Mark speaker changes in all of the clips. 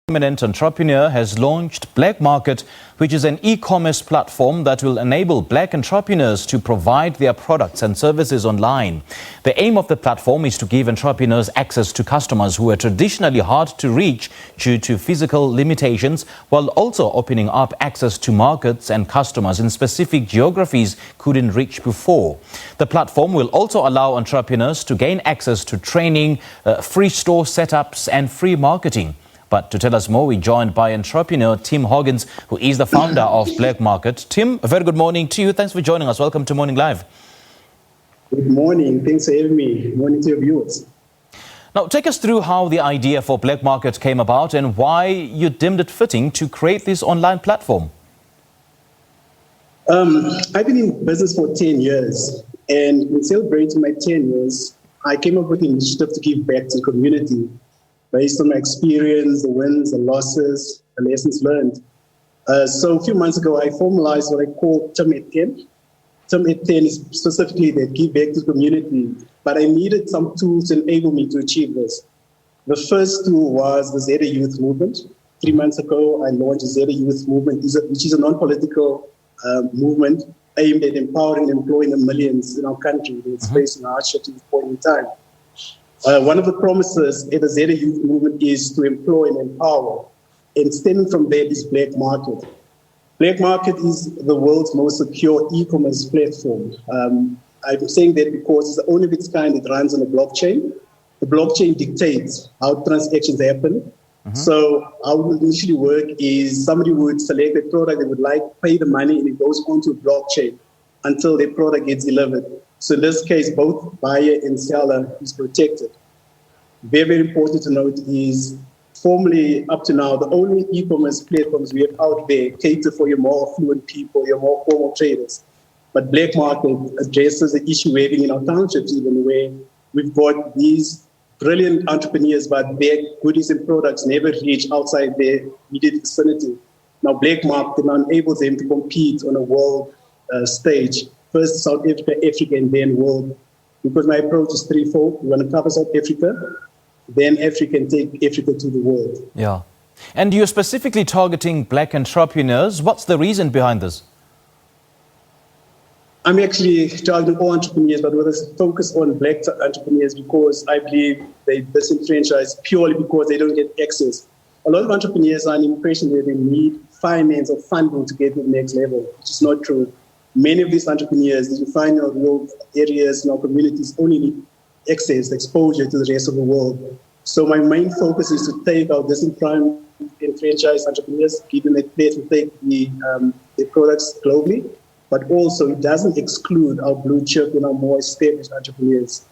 Speaker 1: Eminent entrepreneur has launched Blaqmarket, which is an e-commerce platform that will enable black entrepreneurs to provide their products and services online. The aim of the platform is to give entrepreneurs access to customers who are traditionally hard to reach due to physical limitations, while also opening up access to markets and customers in specific geographies couldn't reach before. The platform will also allow entrepreneurs to gain access to training, free store setups and free marketing. But to tell us more, we're joined by entrepreneur Tim Hogins, who is the founder of Blaqmarket. Tim, a very good morning to you. Thanks for joining us. Welcome to Morning Live.
Speaker 2: Good morning. Thanks for having me. Good morning to your viewers.
Speaker 1: Now, take us through how the idea for Blaqmarket came about and why you deemed it fitting to create this online platform.
Speaker 2: I've been in business for 10 years, and in celebrating my 10 years, I came up with an initiative to give back to the community, based on my experience, the wins, the losses, the lessons learned. So a few months ago, I formalized what I call Tim at 10. Tim at 10 is specifically that give back to the community, but I needed some tools to enable me to achieve this. The first tool was the Zeta Youth Movement. 3 months ago, I launched the Zeta Youth Movement, which is a non-political movement aimed at empowering and employing the millions in our country that's facing hardship at this point in time. One of the promises at the Zeta Youth Movement is to employ and empower. And stemming from that is Blaqmarket. Blaqmarket is the world's most secure e-commerce platform. I'm saying that because it's the only of its kind that runs on a blockchain. The blockchain dictates how transactions happen. So how it will initially work is somebody would select a product they would like, pay the money, and it goes onto a blockchain until their product gets delivered. So in this case, both buyer and seller is protected. Very, very important to note is, formally up to now, the only e-commerce platforms we have out there cater for your more affluent people, your more formal traders. But Blaqmarket addresses the issue we're having in our townships, even where we've got these brilliant entrepreneurs, but their goodies and products never reach outside their immediate vicinity. Now, Blaqmarket enables them to compete on a world stage. First South Africa, Africa, and then world. Because my approach is threefold. We want to cover South Africa, then Africa, and take Africa to the world.
Speaker 1: Yeah. And you're specifically targeting black entrepreneurs. What's the reason behind this?
Speaker 2: I'm actually targeting all entrepreneurs, but with a focus on black entrepreneurs because I believe they disenfranchise purely because they don't get access. A lot of entrepreneurs are an impression that they need finance or funding to get to the next level, which is not true. Many of these entrepreneurs that you find in our rural areas, in our communities, only need access, exposure to the rest of the world. So my main focus is to take our disenfranchised entrepreneurs, give them a place to take the products globally, but also it doesn't exclude our blue chip and our more established entrepreneurs.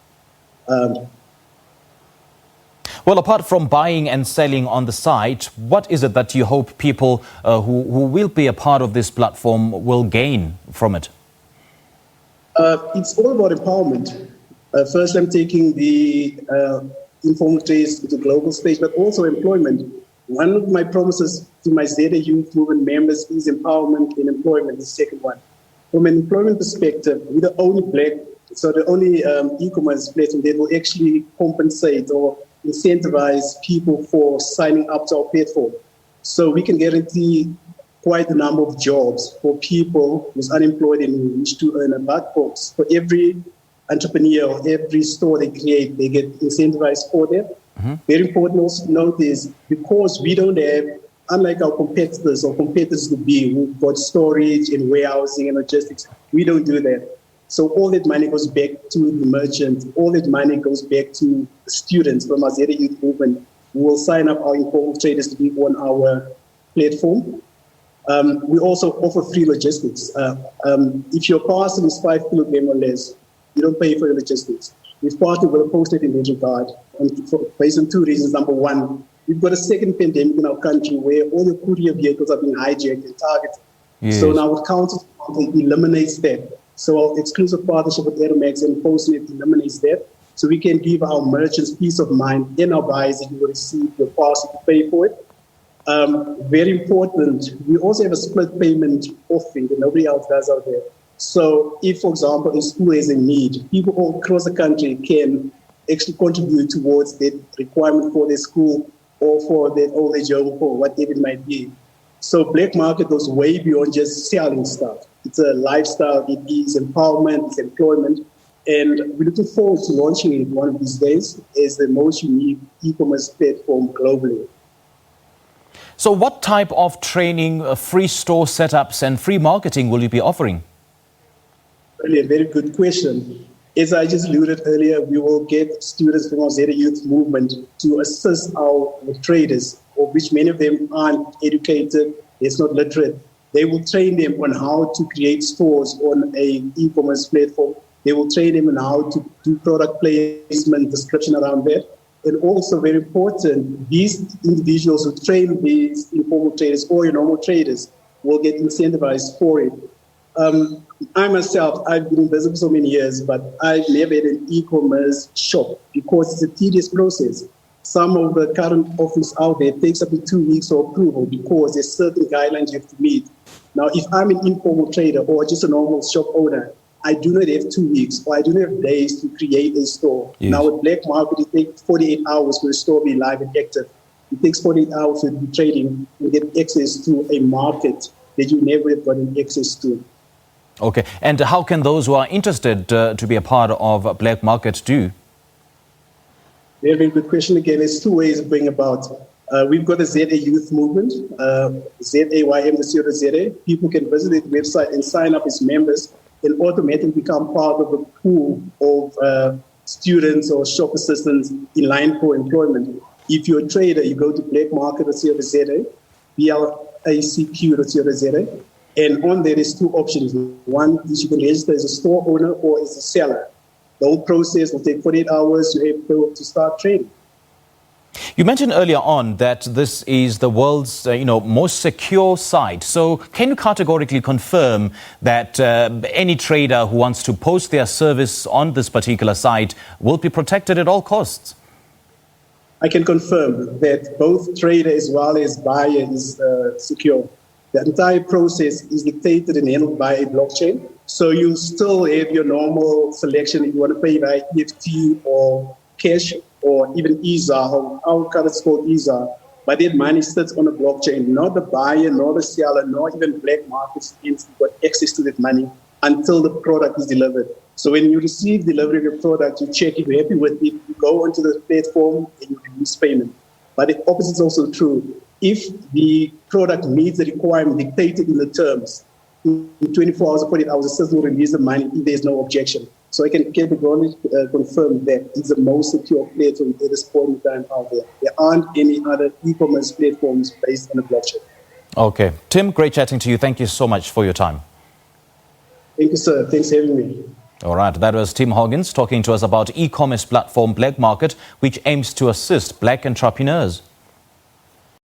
Speaker 1: Well, apart from buying and selling on the site, what is it that you hope people who will be a part of this platform will gain from it?
Speaker 2: It's all about empowerment. First, I'm taking the informal trades to the global stage, but also employment. One of my promises to my Zeta Youth Movement members is empowerment and employment, the second one. From an employment perspective, we're the only e-commerce platform that will actually compensate or incentivize people for signing up to our platform. So we can guarantee quite a number of jobs for people who's unemployed and who wish to earn a buck. For every entrepreneur or every store they create, they get incentivized for them. Very important also to note is because we don't have, unlike our competitors or competitors would be, who've got storage and warehousing and logistics, we don't do that. So all that money goes back to the merchant. All that money goes back to the students from our Zeta Youth Movement who will sign up our informal traders to be on our platform. We also offer free logistics. If your parcel is 5 kilograms or less, you don't pay for your logistics. We've partnered with a posted inventory card based on two reasons. Number one, we've got a second pandemic in our country where all the courier vehicles are being hijacked and targeted.
Speaker 1: Yes.
Speaker 2: So now with Council eliminates that. So our exclusive partnership with Aeromax and Postnet eliminates that. So we can give our merchants peace of mind and our buyers that you will receive your parcel to pay for it. Very important, we also have a split payment offering that nobody else does out there. So if, for example, a school has a need, people all across the country can actually contribute towards that requirement for their school or for their old age home or whatever it might be. So Blaqmarket goes way beyond just selling stuff. It's a lifestyle, it is empowerment, it's employment. And we're looking forward to launching it one of these days as the most unique e-commerce platform globally.
Speaker 1: So what type of training, free store setups and free marketing will you be offering?
Speaker 2: Really a very good question. As I just alluded earlier, we will get students from our Zeta Youth movement to assist our traders, of which many of them aren't educated, it's not literate. They will train them on how to create stores on an e-commerce platform. They will train them on how to do product placement, description around that. And also very important, these individuals who train these informal traders or your normal traders will get incentivized for it. I myself, I've been in business for so many years, but I've never had an e-commerce shop because it's a tedious process. Some of the current offers out there takes up to 2 weeks for approval because there's certain guidelines you have to meet. Now, if I'm an informal trader or just a normal shop owner, I do not have 2 weeks or I do not have days to create a store.
Speaker 1: Yes.
Speaker 2: Now, with Blaqmarket, it takes 48 hours for a store to be live and active. It takes 48 hours to be trading and get access to a market that you never have gotten access to.
Speaker 1: Okay, and how can those who are interested to be a part of Blaqmarket do?
Speaker 2: Very, very good question again. There's two ways of going about. We've got the ZA Youth Movement, ZAYM.co.za. People can visit the website and sign up as members and automatically become part of a pool of students or shop assistants in line for employment. If you're a trader, you go to Blaqmarket.co.za, BLACQ.co.za, and on there is two options. One is you can register as a store owner or as a seller. The whole process will take 48 hours. You're able to start trading.
Speaker 1: You mentioned earlier on that this is the world's most secure site. So can you categorically confirm that any trader who wants to post their service on this particular site will be protected at all costs?
Speaker 2: I can confirm that both trader as well as buyer is secure. The entire process is dictated and handled by a blockchain. So you still have your normal selection if you want to pay by EFT or cash or even EZA, our currency is called EZA. But that money sits on a blockchain. Not the buyer, nor the seller, nor even Blaqmarket's got access to that money until the product is delivered. So when you receive delivery of your product, you check if you're happy with it, you go onto the platform and you release payment. But the opposite is also true. If the product meets the requirement dictated in the terms, in 24 hours or 48 hours, the system will release the money if there's no objection. So I can categorically confirm that it's the most secure platform at this point in time out there. There aren't any other e-commerce platforms based on a blockchain.
Speaker 1: Okay. Tim, great chatting to you. Thank you so much for your time.
Speaker 2: Thank you, sir. Thanks for having me.
Speaker 1: All right. That was Tim Hogins talking to us about e-commerce platform Blaqmarket, which aims to assist black entrepreneurs.